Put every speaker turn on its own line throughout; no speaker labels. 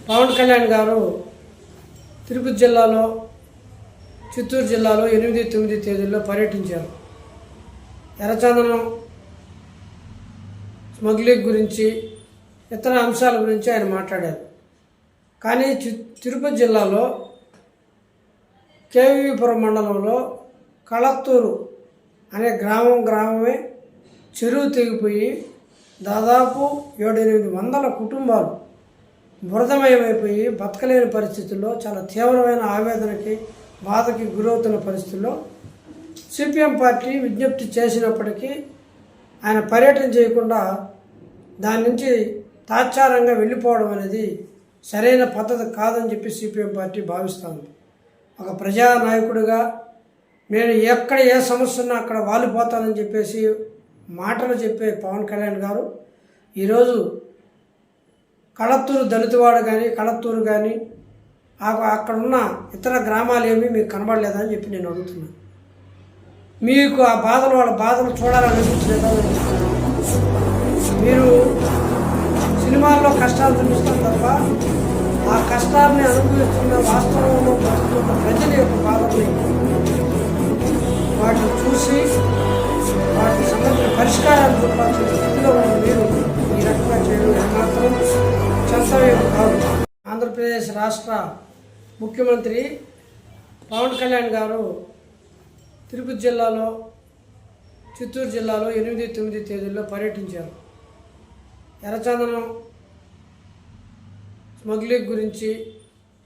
పవన్ కళ్యాణ్ గారు తిరుపతి జిల్లాలో, చిత్తూరు జిల్లాలో 8, 9 తేదీల్లో పర్యటించారు. ఎర్రచందనం స్మగ్లింగ్ గురించి, ఇతర అంశాల గురించి ఆయన మాట్లాడారు. కానీ తిరుపతి జిల్లాలో కేవీపురం మండలంలో కళత్తూరు అనే గ్రామమే చెరువు తెగిపోయి దాదాపు 700-800 కుటుంబాలు బురదమయమైపోయి బతకలేని పరిస్థితుల్లో, చాలా తీవ్రమైన ఆవేదనకి, బాధకి గురవుతున్న పరిస్థితుల్లో సిపిఎం పార్టీ విజ్ఞప్తి చేసినప్పటికీ ఆయన పర్యటన చేయకుండా దాని నుంచి తాత్సారంగా వెళ్ళిపోవడం అనేది సరైన పద్ధతి కాదని చెప్పి సిపిఎం పార్టీ భావిస్తుంది. ఒక ప్రజానాయకుడిగా నేను ఎక్కడ ఏ సమస్య ఉన్నా అక్కడ వాలిపోతానని చెప్పేసి మాటలు చెప్పే పవన్ కళ్యాణ్ గారు ఈరోజు కళత్తూరు దళితవాడ కానీ, కళత్తూరు కానీ, అక్కడ ఉన్న ఇతర గ్రామాలు ఏమీ మీకు కనబడలేదని చెప్పి నేను అడుగుతున్నాను. మీకు ఆ బాధలు, వాళ్ళ బాధలు చూడాలని అనిపించలేదా? మీరు సినిమాల్లో కష్టాలు చూపిస్తారు తప్ప ఆ కష్టాన్ని అనుభవిస్తున్న, వాస్తవంలో బతుకుతున్న ప్రజల యొక్క బాధల్ని వాటిని చూసి వాటికి సంబంధించిన పరిష్కారాలు చూపాల్సిన స్థితిలో ఉన్న మీరు ఈ రకంగా చేయడం ఏమాత్రం చంతవ్యం కాదు. ఆంధ్రప్రదేశ్ రాష్ట్ర ముఖ్యమంత్రి పవన్ కళ్యాణ్ గారు తిరుపతి జిల్లాలో, చిత్తూరు జిల్లాలో 8, 9 తేదీల్లో పర్యటించారు. ఎర్రచందనం స్మగ్లింగ్ గురించి,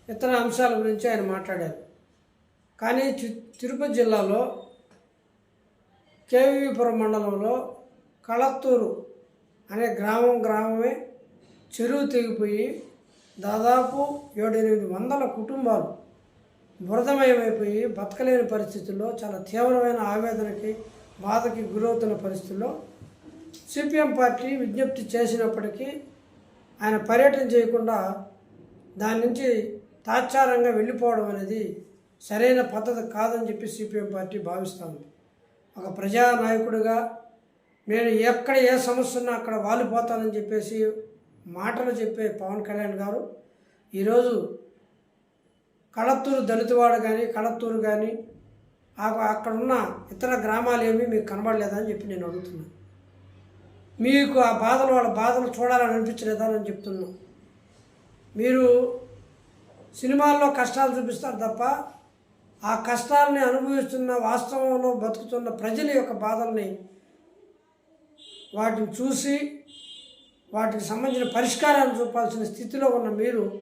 ఇతర అంశాల గురించి ఆయన మాట్లాడారు. కానీ తిరుపతి జిల్లాలో కేవీపురం మండలంలో కళత్తూరు అనే గ్రామమే చెరువు తెగిపోయి దాదాపు 700-800 కుటుంబాలు బురదమయమైపోయి బతకలేని పరిస్థితుల్లో, చాలా తీవ్రమైన ఆవేదనకి, బాధకి గురవుతున్న పరిస్థితుల్లో సిపిఎం పార్టీ విజ్ఞప్తి చేసినప్పటికీ ఆయన పర్యటన చేయకుండా దాని నుంచి తాత్సారంగా వెళ్ళిపోవడం అనేది సరైన పద్ధతి కాదని చెప్పి సిపిఎం పార్టీ భావిస్తుంది. ఒక ప్రజానాయకుడిగా నేను ఎక్కడ ఏ సమస్య ఉన్నా అక్కడ వాలిపోతానని చెప్పేసి మాటలు చెప్పే పవన్ కళ్యాణ్ గారు ఈరోజు కళత్తూరు దళితవాడ కానీ, కళత్తూరు కానీ, అక్కడ ఉన్న ఇతర గ్రామాలు ఏమీ మీకు కనబడలేదని చెప్పి నేను అడుగుతున్నాను. మీకు ఆ బాధలు, వాళ్ళ బాధలు చూడాలని అనిపించలేదా అని చెప్తున్నాను. మీరు సినిమాల్లో కష్టాలు చూపిస్తారు తప్ప ఆ కష్టాలని అనుభవిస్తున్న, వాస్తవంలో బతుకుతున్న ప్రజల యొక్క బాధల్ని వాటిని చూసి వాటికి సంబంధించిన పరిష్కారాలు చూపాల్సిన స్థితిలో ఉన్న మీరు